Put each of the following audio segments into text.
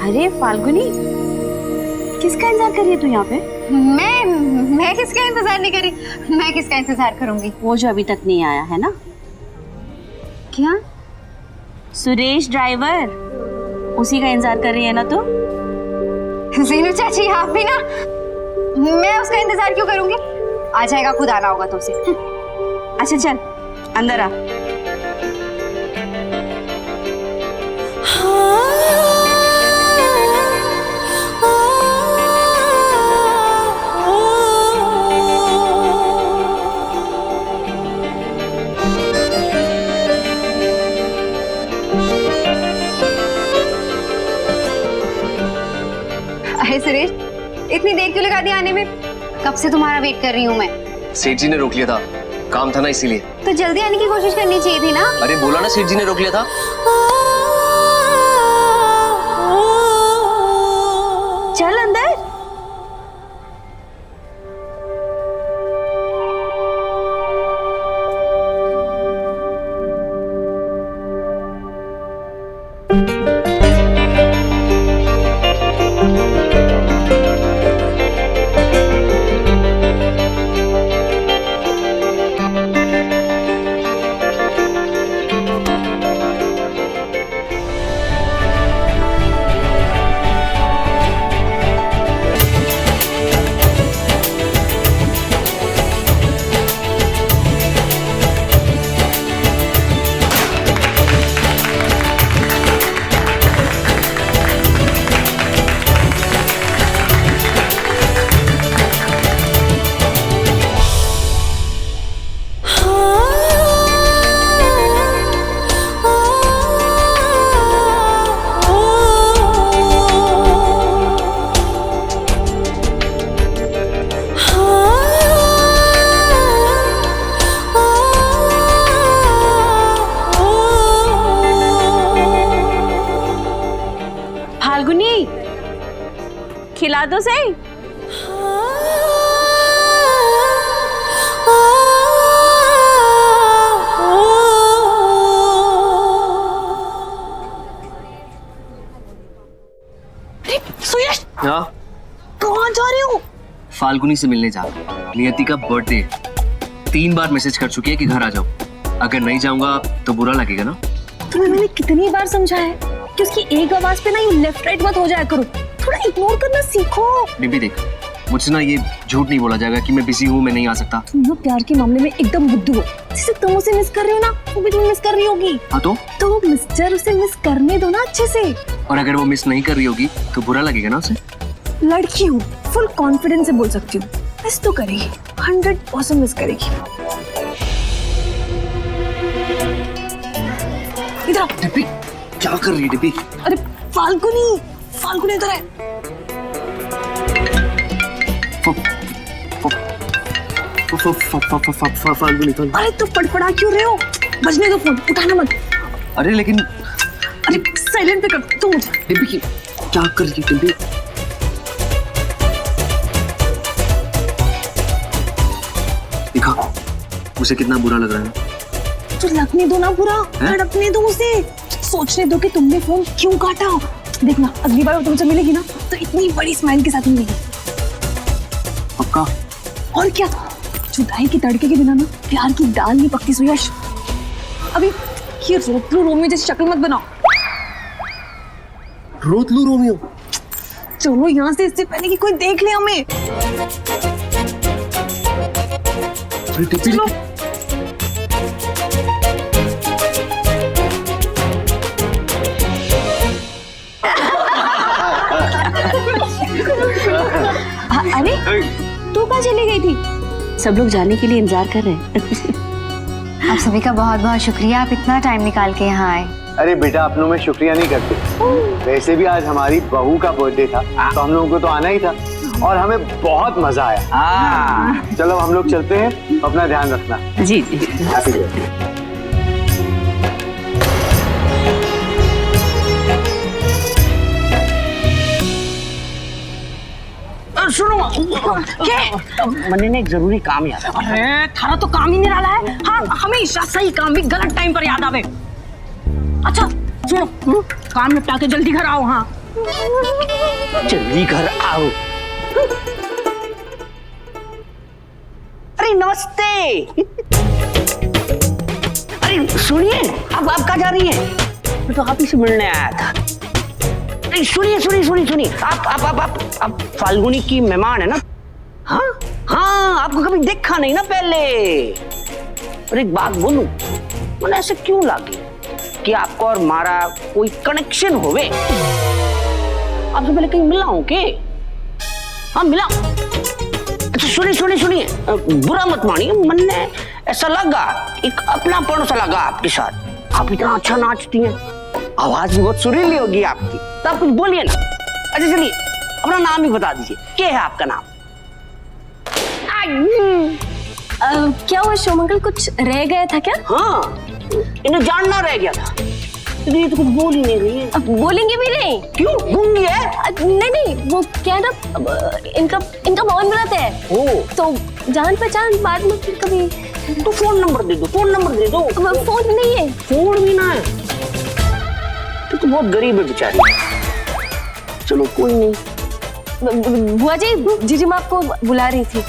अरे फाल्गुनी, किसका इंतजार कर रही है तू यहाँ पे? मैं किसका इंतजार नहीं करी, मैं किसका इंतजार करूंगी? वो जो अभी तक नहीं आया है ना। क्या? सुरेश ड्राइवर, उसी का इंतजार कर रही है ना तू? जीनू चाची आप भी ना, मैं उसका इंतजार क्यों करूंगी? आ जाएगा, खुद आना होगा तो उसे। अच्छा चल अंदर आ। अरे सुरेश, इतनी देर क्यों लगा दी आने में? कब से तुम्हारा वेट कर रही हूँ मैं। सेठ जी ने रोक लिया था, काम था ना इसीलिए। तो जल्दी आने की कोशिश करनी चाहिए थी ना। अरे बोला ना, सेठ जी ने रोक लिया था। चल अंदर। फाल्गुनी, खिला दो सही। सुयश, हाँ? कहाँ जा रहे हो? फाल्गुनी से मिलने जा रहा हूं। नियति का बर्थडे। 3 बार मैसेज कर चुकी है कि घर आ जाओ। अगर नहीं जाऊंगा तो बुरा लगेगा ना। तुम्हें मैंने कितनी बार समझाया है कि उसकी एक आवाज पे ना ये लेफ्ट राइट मत हो जाया करो, थोड़ा इग्नोर करना सीखो। डिब्बी देख, मुझसे ना ये झूठ नहीं बोला जाएगा कि मैं बिजी हूँ, मैं नहीं आ सकता। तुम लोग प्यार के मामले में एकदम बुद्धू हो। जैसे तुम उसे मिस कर रहे हो ना, वो भी तुम्हें मिस कर रही होगी। हाँ तो मिस्टर उसे मिस करने दो ना अच्छे से। और अगर वो मिस नहीं कर रही होगी तो बुरा लगेगा ना उसे। लड़की हूँ, फुल कॉन्फिडेंस से बोल सकती हूँ, मिस तो करेगी, 100% मिस करेगी। इधर आओ। डिब्बी, क्या कर रही है डिब्बी? अरे फाल्गुनी, फाल्गुनी इधर है। फाल्गुनी। अरे तो फड़फड़ा क्यों रहे हो? बजने दो फोन, उठाना मत। अरे लेकिन अरे साइलेंट पे कर तू मुझे। डिब्बी की क्या कर रही है डिब्बी? देखा उसे कितना बुरा लग रहा है। तो लगने दो ना बुरा, तड़पने दो उसे, सोचने दो कि तुमने फोन क्यों काटा। देखना अगली बार वो तुमसे मिलेगी ना तो इतनी बड़ी स्माइल के साथ मिलेगी। पक्का? और क्या, जुदाई की तड़के के बिना ना प्यार की दाल नहीं पकती सुयश। अभी ये रोतलू रोमियो जैसी शक्ल मत बनाओ। रोतलू रोमियो? चलो यहाँ से, इससे पहले कि कोई देख ले हमें। चलो। अरे तू कहाँ चली गई थी? सब लोग जाने के लिए इंतजार कर रहे हैं। आप सभी का बहुत बहुत शुक्रिया, आप इतना टाइम निकाल के यहाँ आए। अरे बेटा, अपनों में शुक्रिया नहीं करते। वैसे भी आज हमारी बहू का बर्थडे था तो हम लोगों को तो आना ही था और हमें बहुत मजा आया। चलो हम लोग चलते हैं, अपना ध्यान रखना। जी जी। Happy birthday. सुनो क्या? मन्ने ने एक जरूरी काम याद है। अरे थारा तो काम ही नहीं रहा है। हाँ, हमेशा सही काम भी गलत टाइम पर याद आवे। अच्छा सुनो, काम निपटा के जल्दी घर आओ। हाँ जल्दी घर आओ। अरे नमस्ते। अरे सुनिए, आप कहाँ जा रही हैं? मैं तो आप ही से मिलने आया था। अरे सुनिए, आप फाल्गुनी की मेहमान है ना? हाँ, आपको कभी देखा नहीं ना पहले। और एक बात बोलूं, मैंने ऐसे क्यों लगी कि आपको और मारा कोई कनेक्शन होवे? आपसे पहले कहीं मिला हूं के? हाँ मिला। अच्छा सुनिए, बुरा मत मानिए, मन में ऐसा लगा, एक अपनापन सा लगा आपके साथ। आप इतना अच्छा नाचती हैं, आवाज भी बहुत सुरीली होगी आपकी, तो आप कुछ बोलिए ना। अच्छा चलिए, अपना नाम ही बता दीजिए, क्या है आपका नाम? क्या हुआ शोमंगल, कुछ रह गया था क्या? हाँ, इन्हें जानना रह गया था। ये तो कुछ बोल ही नहीं रही है। अब बोलेंगे भी नहीं। क्यों, गूंगी है? नहीं, वो क्या ना, इनका मौन व्रत है। तो जान पहचान बाद में फिर कभी। तो फोन नंबर दे दो। फोन नहीं है। फोन भी ना है तो बहुत गरीब है बेचारी। चलो कोई नहीं। बुआ जी, जीजी माँ आपको बुला रही थी।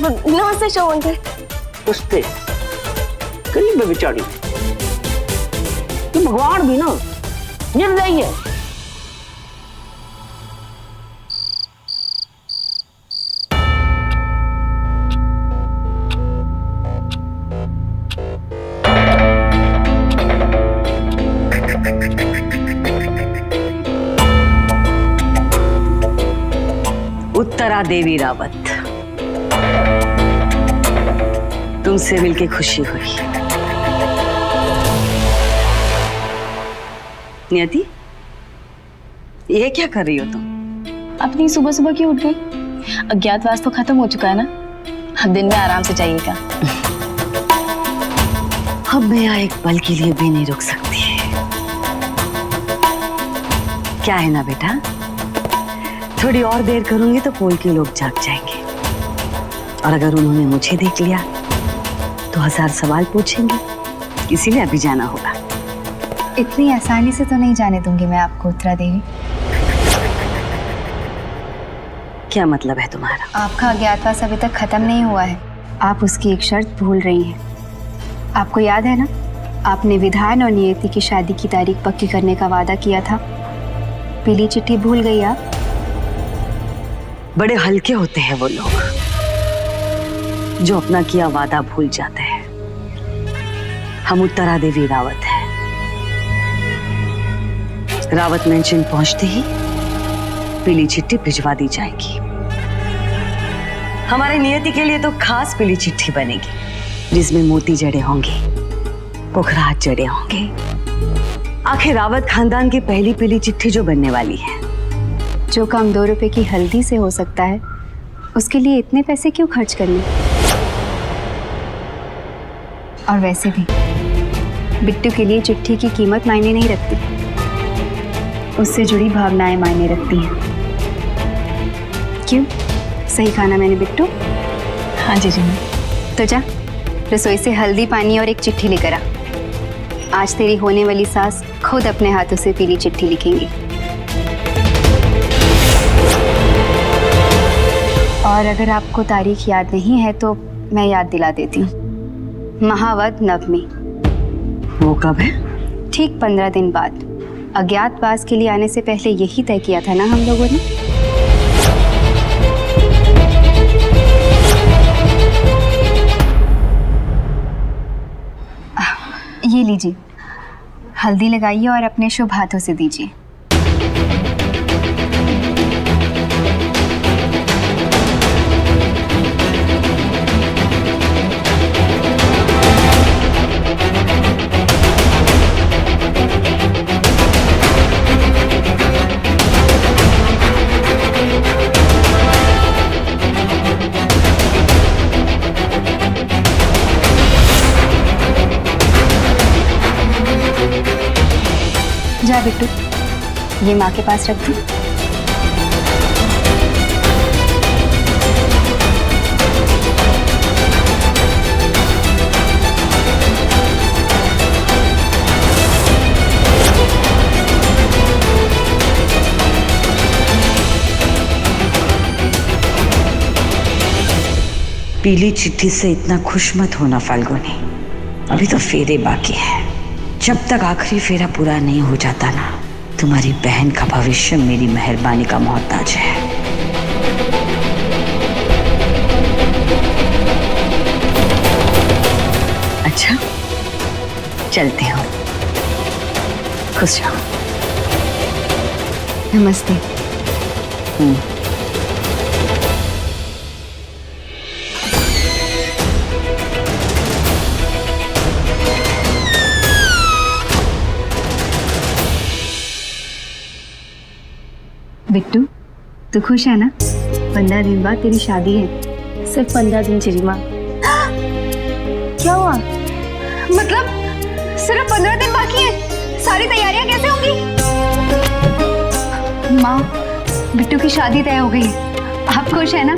नमस्ते शोमंगल। नमस्ते। गरीब है बेचारी, तो भगवान भी ना निर्दयी है। उत्तरा देवी रावत, तुमसे मिलके खुशी हुई। नियति, ये क्या कर रही हो तुम? अपनी सुबह सुबह क्यों उठ गई? अज्ञातवास तो खत्म हो चुका है ना, अब दिन में आराम से जाइएगा। अब मैं यहाँ एक पल के लिए भी नहीं रुक सकती। क्या है ना बेटा, थोड़ी और देर करूंगी तो पोल के लोग जाग जाएंगे, और अगर उन्होंने मुझे देख लिया तो 1000 सवाल पूछेंगे, इसीलिए अभी जाना होगा। इतनी आसानी से तो नहीं जाने दूंगी मैं आपको उत्तरा देवी। क्या मतलब है तुम्हारा? आपका अज्ञातवास अभी तक खत्म नहीं हुआ है। आप उसकी एक शर्त भूल रही हैं। आपको याद है ना, आपने विधान और नियति की शादी की तारीख पक्की करने का वादा किया था। पीली चिट्ठी भूल गई आप? बड़े हल्के होते हैं वो लोग जो अपना किया वादा भूल जाते हैं। हम उत्तरा देवी रावत हैं। रावत मेंशन पहुंचते ही पीली चिट्ठी भिजवा दी जाएगी। हमारे नियति के लिए तो खास पीली चिट्ठी बनेगी, जिसमें मोती जड़े होंगे, पुखराज जड़े होंगे। आखिर रावत खानदान की पहली पीली चिट्ठी जो बनने वाली है। जो काम 2 रुपए की हल्दी से हो सकता है, उसके लिए इतने पैसे क्यों खर्च करने? और वैसे भी बिट्टू के लिए चिट्ठी की कीमत मायने नहीं रखती, उससे जुड़ी भावनाएं मायने रखती हैं। क्यों, सही कहा ना मैंने बिट्टू? हाँ जीजी माँ। तो जा रसोई से हल्दी, पानी और एक चिट्ठी लेकर आ। आज तेरी होने वाली सास खुद अपने हाथों से पीली चिट्ठी लिखेंगी। और अगर आपको तारीख याद नहीं है तो मैं याद दिला देती हूँ। महावत नवमी। वो कब है? ठीक 15 दिन बाद। अज्ञातवास के लिए आने से पहले यही तय किया था ना हम लोगों ने। ये लीजिए, हल्दी लगाइए और अपने शुभ हाथों से दीजिए। जा बिट्टू, ये माँ के पास रख दूँ। पीली चिट्ठी से इतना खुश मत होना फाल्गुनी। अभी तो फेरे बाकी है। जब तक आखिरी फेरा पूरा नहीं हो जाता ना, तुम्हारी बहन का भविष्य मेरी मेहरबानी का मोहताज है। अच्छा, चलते हो। खुश रहो। नमस्ते। बिट्टू, तू खुश है ना? 15 दिन बाद तेरी शादी है। सिर्फ 15 दिन चिरी माँ। क्या हुआ? मतलब सिर्फ 15 दिन बाकी है? सारी तैयारियां कैसे होंगी? माँ, बिट्टू की शादी तय हो गई है। आप खुश है ना?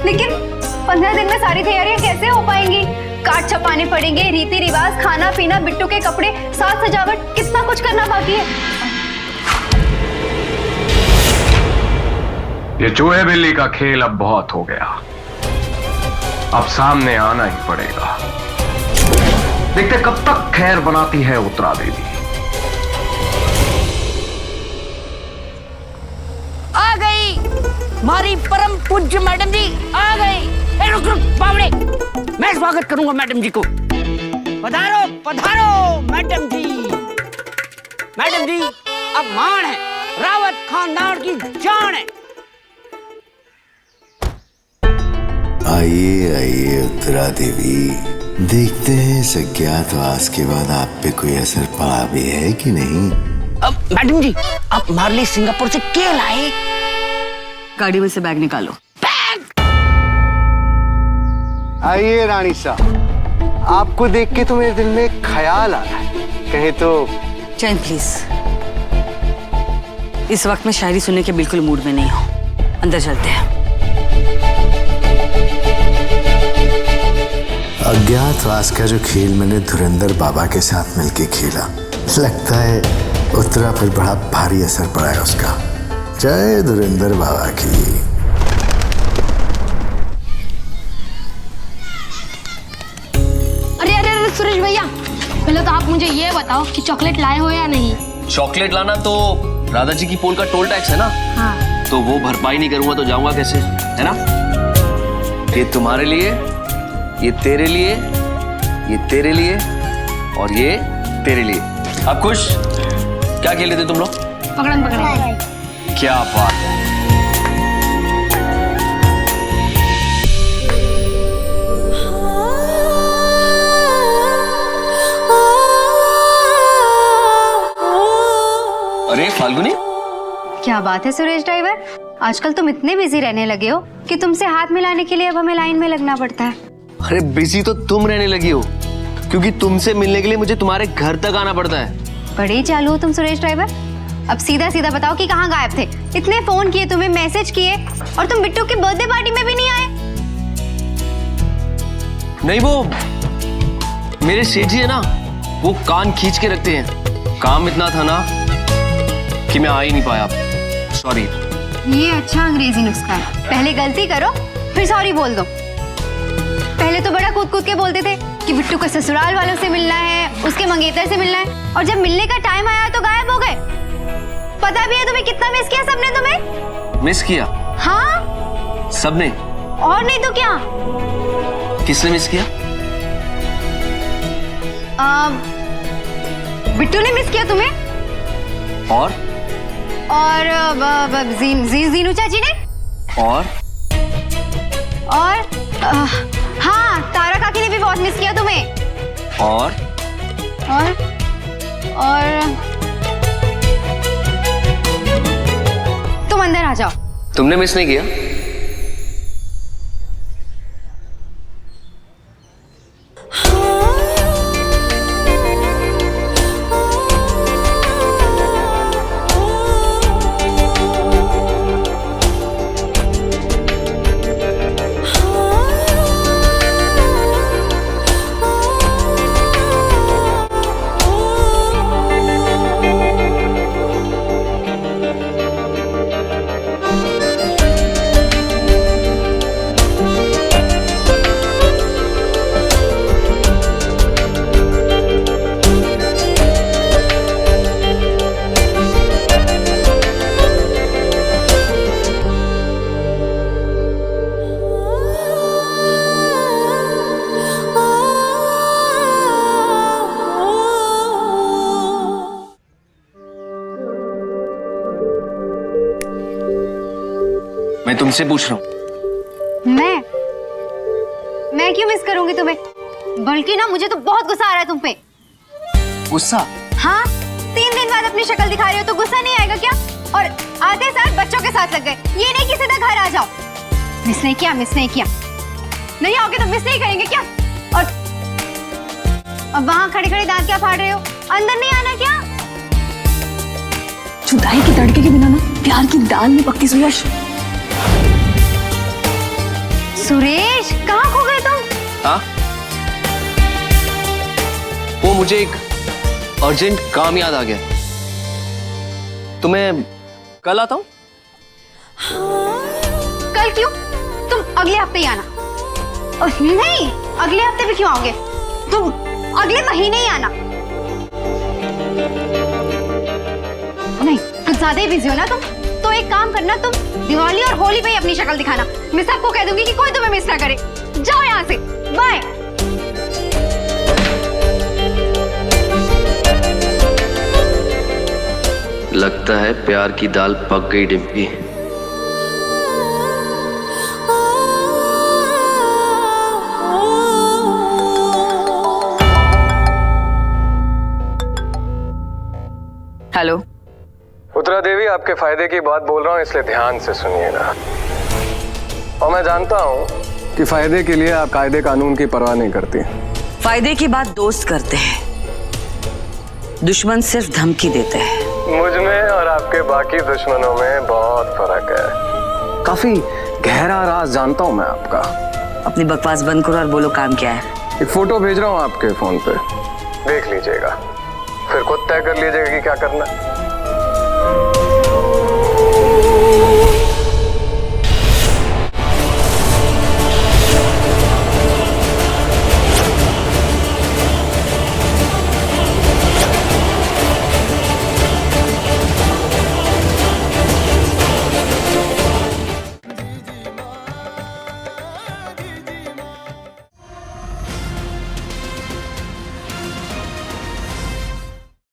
लेकिन 15 दिन में सारी तैयारियां कैसे हो पाएंगी? कार्ड छपाने पड़ेंगे, रीति रिवाज, खाना पीना, बिट्टू के कपड़े, साज सजावट, कितना कुछ करना बाकी है। ये चूहे बिल्ली का खेल अब बहुत हो गया। अब सामने आना ही पड़ेगा। देखते कब तक खैर बनाती है उत्तरा देवी। आ गई हमारी परम पूज्य मैडम जी, आ गई। ए, रुक रुक बावड़े, मैं स्वागत करूंगा मैडम जी को। पधारो पधारो मैडम जी। मैडम जी अब मान है, रावत खानदान की जान है। आइए आइए उत्तरा देवी, देखते हैं इस अज्ञातवास के बाद आप पे कोई असर पड़ा भी है कि नहीं। अब मैडम जी आप हमारे लिए सिंगापुर से क्या लाए? गाड़ी में से बैग निकालो। आइए रानी साहब, आपको देख के तो मेरे दिल में एक ख्याल आ रहा है। कहे तो चैन प्लीज। इस वक्त में शायरी सुनने के बिल्कुल मूड में नहीं हो। अंदर चलते हैं। अज्ञातवास का जो खेल मैंने धुरंधर बाबा के साथ मिलके खेला, लगता है उत्तरा पर बड़ा भारी असर पड़ा है उसका। जय धुरंधर बाबा की। अरे अरे अरे सुरेश भैया, पहले तो आप मुझे ये बताओ कि चॉकलेट लाए हो या नहीं? चॉकलेट लाना तो राधा जी की पोल का टोल टैक्स है ना। हाँ। तो वो भरपाई नहीं करूंगा तो जाऊंगा कैसे, है ना? ये तुम्हारे लिए, ये तेरे लिए, ये तेरे लिए और ये तेरे लिए। अब खुश? क्या खेल रहे थे तुम लोग? पकड़म पकड़ाई। क्या बात है। अरे फाल्गुनी, क्या बात है सुरेश ड्राइवर, आजकल तुम इतने बिजी रहने लगे हो कि तुमसे हाथ मिलाने के लिए अब हमें लाइन में लगना पड़ता है। अरे बिजी तो तुम रहने लगी हो, क्योंकि तुमसे मिलने के लिए मुझे तुम्हारे घर तक आना पड़ता है। बड़े ही चालू हो तुम सुरेश ड्राइवर। अब सीधा सीधा बताओ कि कहाँ गायब थे? इतने फोन किए तुम्हें, मैसेज किए, और तुम बिट्टू की बर्थडे पार्टी में भी नहीं आए। नहीं, वो मेरे सेठ जी है ना, वो कान खींच के रखते हैं। काम इतना था ना कि मैं आ ही नहीं पाया। सॉरी। ये अच्छा अंग्रेजी नुस्खा है, पहले गलती करो फिर सॉरी बोल दो। पहले तो बड़ा कूद कूद के बोलते थे कि बिट्टू को ससुराल वालों से मिलना है, उसके मंगेतर से मिलना है, और जब मिलने का टाइम आया तो गायब हो गए। पता भी है तुम्हें कितना मिस किया सबने तुम्हें? मिस किया? हाँ सबने। और नहीं तो क्या। किसने मिस किया? बिट्टू ने मिस किया तुम्हें, और जीनू चाची ने, और हाँ तारा काकी ने भी बहुत मिस किया तुम्हें। और तुम अंदर आ जाओ। तुमने मिस नहीं किया? उनसे पूछ रहा हूँ। मैं क्यों मिस करूंगी तुम्हें? बल्कि ना मुझे तो बहुत गुस्सा आ रहा है तुम पे। गुस्सा? हाँ, 3 दिन बाद अपनी शक्ल दिखा रहे हो तो गुस्सा नहीं आएगा क्या? और आते साथ बच्चों के साथ लग गए। ये नहीं कि सीधा घर आ जाओ। मिस नहीं किया नहीं आओगे तो मिस नहीं करेंगे क्या? और अब वहाँ खड़े खड़े दांत क्या फाड़ रहे हो? अंदर नहीं आना क्या? जुदाई के तड़के के बिना ना प्यार की दाल में पक्की सुयश। सुरेश, कहाँ खो गए तुम? हाँ, वो मुझे एक अर्जेंट काम याद आ गया। तुम्हें कल आता हूँ। कल क्यों? तुम अगले हफ्ते ही आना। नहीं, अगले हफ्ते भी क्यों आओगे? तुम अगले महीने ही आना। नहीं, कुछ ज्यादा ही बिजी हो ना तुम। तो एक काम करना, तुम दिवाली और होली पे ही अपनी शक्ल दिखाना। मैं सबको कह दूंगी कि कोई तुम्हें मिस ना करे। जाओ यहाँ से, बाय। लगता है प्यार की दाल पक गई डिम्पी। हेलो। उत्तरा देवी, आपके फायदे की बात बोल रहा हूँ, इसलिए ध्यान से सुनिएगा। और मैं जानता हूँ कि फायदे के लिए आप कायदे कानून की परवाह नहीं करती। फायदे की बात दोस्त करते हैं, दुश्मन सिर्फ धमकी देते हैं। मुझ में और आपके बाकी दुश्मनों में बहुत फर्क है। काफी गहरा राज जानता हूँ मैं आपका। अपनी बकवास बंद करो और बोलो काम क्या है। एक फोटो भेज रहा हूँ आपके फोन पे, देख लीजिएगा, फिर खुद तय कर लीजिएगा कि क्या करना है।